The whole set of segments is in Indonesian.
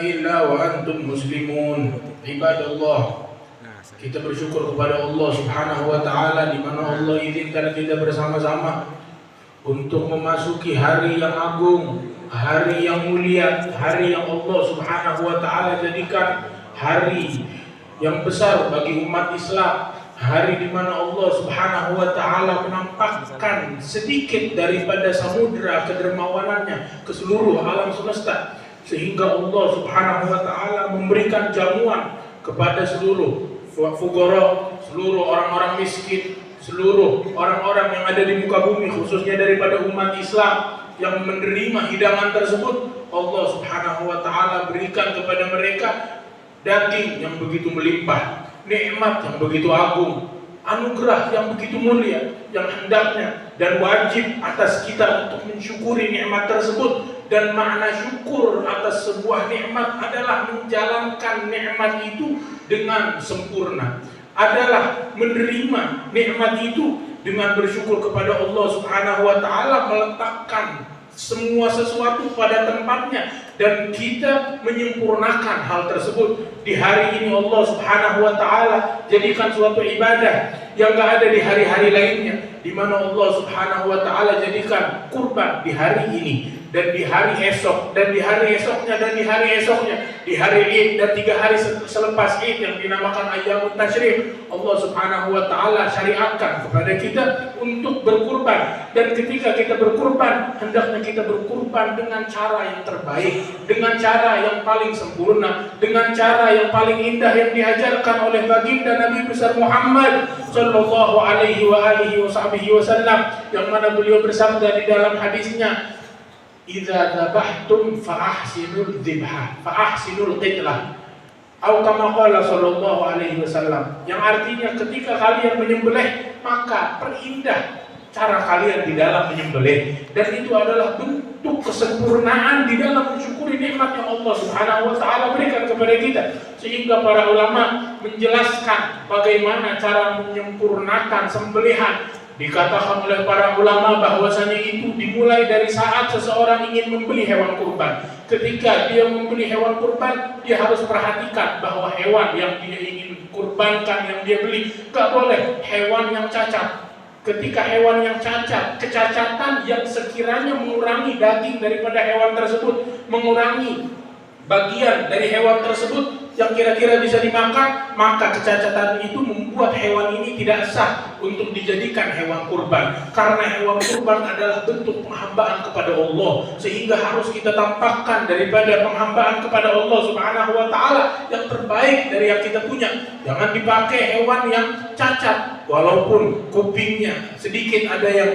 illa wa antum muslimun. Ibadallah, kita bersyukur kepada Allah Subhanahu wa taala di mana Allah izinkan kita bersama-sama untuk memasuki hari yang agung, hari yang mulia, hari yang Allah Subhanahu wa taala jadikan hari yang besar bagi umat Islam, hari di mana Allah Subhanahu wa taala menampakkan sedikit daripada samudra kedermawanannya ke seluruh alam semesta, sehingga Allah Subhanahu wa taala memberikan jamuan kepada seluruh fuqara, seluruh orang-orang miskin, seluruh orang-orang yang ada di muka bumi, khususnya daripada umat Islam yang menerima hidangan tersebut. Allah Subhanahu wa taala berikan kepada mereka daging yang begitu melimpah, nikmat yang begitu agung, anugerah yang begitu mulia, yang hendaknya dan wajib atas kita untuk mensyukuri nikmat tersebut. Dan makna syukur atas sebuah nikmat adalah menjalankan nikmat itu dengan sempurna, adalah menerima nikmat itu dengan bersyukur kepada Allah Subhanahu wa taala, meletakkan semua sesuatu pada tempatnya dan kita menyempurnakan hal tersebut. Di hari ini Allah Subhanahu wa taala jadikan suatu ibadah yang gak ada di hari-hari lainnya, di mana Allah Subhanahu wa taala jadikan kurban di hari ini dan di hari esok dan di hari esoknya dan di hari esoknya, di hari Id dan 3 hari selepas Id yang dinamakan Ayyamut Tasyrik. Allah Subhanahu wa taala syariatkan kepada kita untuk berkurban, dan ketika kita berkurban hendaknya kita berkurban dengan cara yang terbaik, dengan cara yang paling sempurna, dengan cara yang paling indah yang diajarkan oleh baginda Nabi besar Muhammad sallallahu alaihi wa alihi wasallam, yang mana beliau bersabda di dalam hadisnya, "Idza dzabhtum fa ahsinul dzibha fa ahsinul qitlah." Atau kama qala sallallahu alaihi wasallam, yang artinya ketika kalian menyembelih maka perindah cara kalian di dalam menyembelih, dan itu adalah bentuk kesempurnaan di dalam mensyukuri nikmat yang Allah Subhanahu wa taala berikan kepada kita. Sehingga para ulama menjelaskan bagaimana cara menyempurnakan sembelihan. Dikatakan oleh para ulama bahwasanya itu dimulai dari saat seseorang ingin membeli hewan kurban. Ketika dia membeli hewan kurban, dia harus perhatikan bahwa hewan yang dia ingin kurbankan, yang dia beli, gak boleh hewan yang cacat. Ketika hewan yang cacat, kecacatan yang sekiranya mengurangi daging daripada hewan tersebut, mengurangi bagian dari hewan tersebut yang kira-kira bisa dimakan, maka kecacatan itu membuat hewan ini tidak sah untuk dijadikan hewan kurban. Karena hewan kurban adalah bentuk penghambaan kepada Allah, sehingga harus kita tampakkan daripada penghambaan kepada Allah Subhanahu wa taala yang terbaik dari yang kita punya. Jangan dipakai hewan yang cacat, walaupun kupingnya sedikit ada yang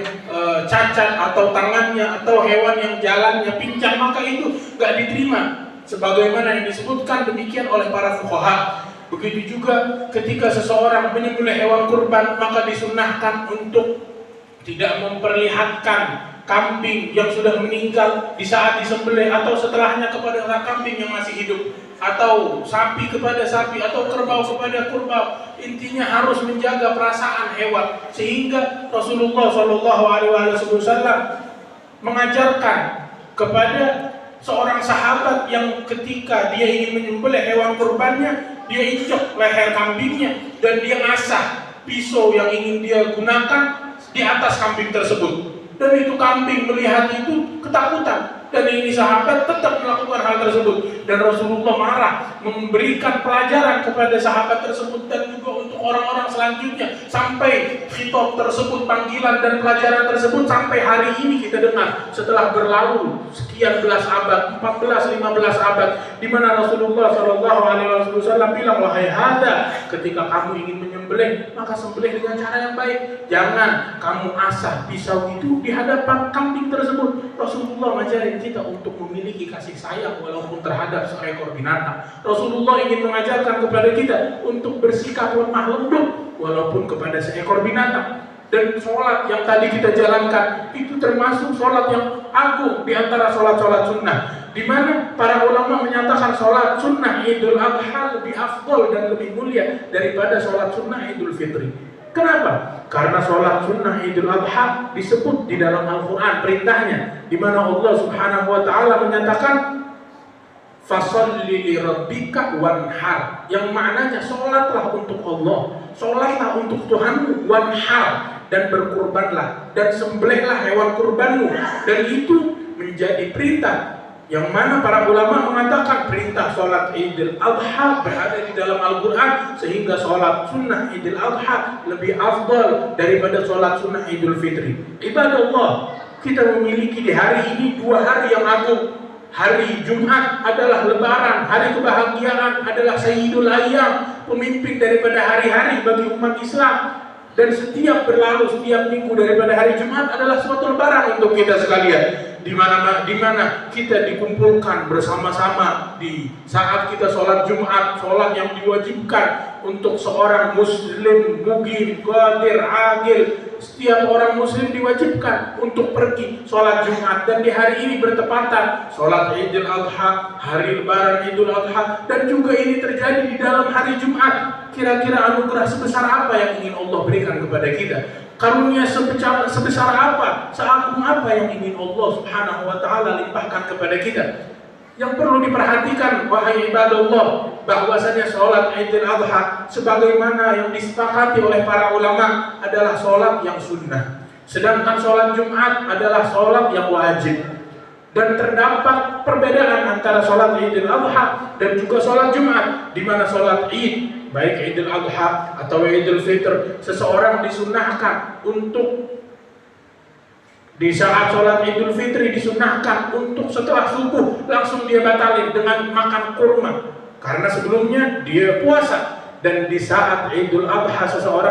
cacat, atau tangannya, atau hewan yang jalannya pincang, maka itu gak diterima, sebagaimana yang disebutkan demikian oleh para fuqaha. Begitu juga ketika seseorang menyembelih hewan kurban, maka disunnahkan untuk tidak memperlihatkan kambing yang sudah meninggal di saat disembelih atau setelahnya kepada kambing yang masih hidup, atau sapi kepada sapi, atau kerbau kepada kerbau. Intinya harus menjaga perasaan hewan, sehingga Rasulullah Shallallahu Alaihi Wasallam mengajarkan kepada seorang sahabat yang ketika dia ingin menyembelih hewan kurbannya, dia injak leher kambingnya dan dia ngasah pisau yang ingin dia gunakan di atas kambing tersebut. Dan itu kambing melihat itu ketakutan, dan ini sahabat tetap melakukan hal tersebut, dan Rasulullah marah, memberikan pelajaran kepada sahabat tersebut dan juga untuk orang-orang selanjutnya, sampai khitab tersebut, panggilan dan pelajaran tersebut sampai hari ini kita dengar setelah berlalu sekian belas abad, 14-15 abad, di mana Rasulullah Shallallahu Alaihi Wasallam bilang, "Wahai hada, ketika kamu ingin menyembelih, maka sembelih dengan cara yang baik. Jangan kamu asah pisau itu di hadapan kambing tersebut." Rasulullah mengajarin kita untuk memiliki kasih sayang walaupun terhadap seekor binatang. Rasulullah ingin mengajarkan kepada kita untuk bersikap lemah lembut walaupun kepada seekor binatang. Dan sholat yang tadi kita jalankan itu termasuk sholat yang agung di antara sholat-sholat sunnah, di mana para ulama menyatakan sholat sunnah Idul Adha lebih afdol dan lebih mulia daripada sholat sunnah Idul Fitri. Kenapa? Karena sholat sunnah Idul Adha disebut di dalam Al-Quran perintahnya, di mana Allah Subhanahu wa taala menyatakan, Fasholli li rabbika wanhar, yang maknanya sholatlah untuk Allah, sholatlah untuk Tuhanmu, wanhar, dan berkurbanlah, dan sembelihlah hewan kurbanmu. Dan itu menjadi perintah yang mana para ulama mengatakan perintah sholat Idul Adha berada di dalam Al-Quran, sehingga sholat sunnah Idul Adha lebih afdal daripada sholat sunnah Idul Fitri. Ibadallah, kita memiliki di hari ini dua hari yang agung. Hari Jumat adalah lebaran, hari kebahagiaan, adalah Sayyidul Ayyam, pemimpin daripada hari-hari bagi umat Islam. Dan setiap berlalu, setiap minggu daripada hari Jumat adalah suatu lebaran untuk kita sekalian, di mana kita dikumpulkan bersama-sama di saat kita sholat Jumat, sholat yang diwajibkan untuk seorang muslim mugim, qadir, agil. Setiap orang muslim diwajibkan untuk pergi sholat Jumat, dan di hari ini bertepatan sholat Idul Adha, hari lebaran Idul Adha, dan juga ini terjadi di dalam hari Jumat. Kira-kira anugerah sebesar apa yang ingin Allah berikan kepada kita? Karunia sebesar apa, seagung apa yang ingin Allah Subhanahu wa Ta'ala limpahkan kepada kita? Yang perlu diperhatikan, wahai ibadallah, bahwasanya sholat Idul Adha sebagaimana yang disepakati oleh para ulama adalah sholat yang sunnah, sedangkan sholat Jumat adalah sholat yang wajib. Dan terdapat perbedaan antara sholat Idul Adha dan juga sholat Jumat, di mana sholat Id, baik Idul Adha atau Idul Fitr, seseorang disunnahkan untuk di saat sholat Idul Fitri disunnahkan untuk setelah subuh langsung dia batalin dengan makan kurma, karena sebelumnya dia puasa. Dan di saat Idul Adha seseorang